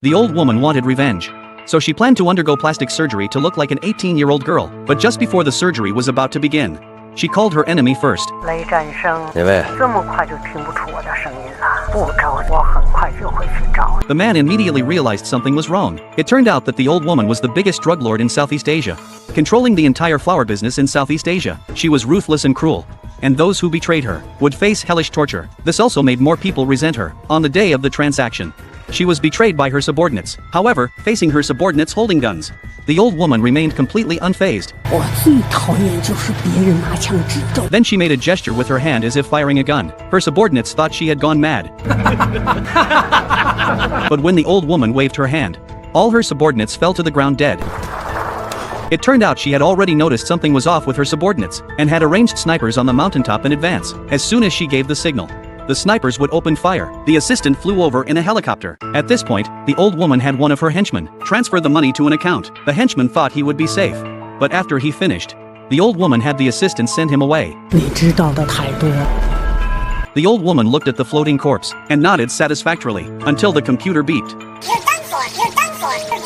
The old woman wanted revenge. So she planned to undergo plastic surgery to look like an 18-year-old girl, but just before the surgery was about to begin, she called her enemy first. 雷战声，哪位？这么快就听不出我的声音了？不着急，我很快就会去找。 The man immediately realized something was wrong. It turned out that the old woman was the biggest drug lord in Southeast Asia, controlling the entire flower business in Southeast Asia. She was ruthless and cruel, and those who betrayed her would face hellish torture. This also made more people resent her. On the day of the transaction, she was betrayed by her subordinates. However, facing her subordinates holding guns, the old woman remained completely unfazed. 我最讨厌就是别人拿枪指着。 Then she made a gesture with her hand as if firing a gun. Her subordinates thought she had gone mad. But when the old woman waved her hand, all her subordinates fell to the ground dead. It turned out she had already noticed something was off with her subordinates, and had arranged snipers on the mountaintop in advance. As soon as she gave the signal, the snipers would open fire. The assistant flew over in a helicopter. At this point, the old woman had one of her henchmen transfer the money to an account. The henchman thought he would be safe. But after he finished, the old woman had the assistant send him away. 你知道的太多。 The old woman looked at the floating corpse and nodded satisfactorily until the computer beeped. You're done for. You're done for. You're done for.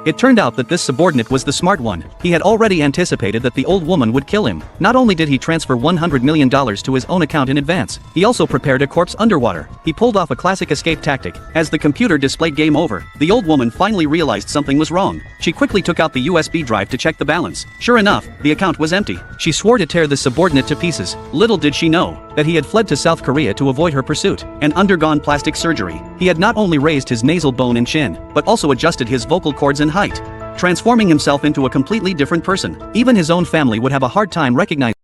It turned out that this subordinate was the smart one. He had already anticipated that the old woman would kill him. Not only did he transfer $100 million to his own account in advance, he also prepared a corpse underwater. He pulled off a classic escape tactic. As the computer displayed game over, the old woman finally realized something was wrong. She quickly took out the USB drive to check the balance. Sure enough, the account was empty. She swore to tear the subordinate to pieces. Little did she know that he had fled to South Korea to avoid her pursuit and undergone plastic surgery. He had not only raised his nasal bone and chin, but also adjusted his vocal cords and height, transforming himself into a completely different person. Even his own family would have a hard time recognizing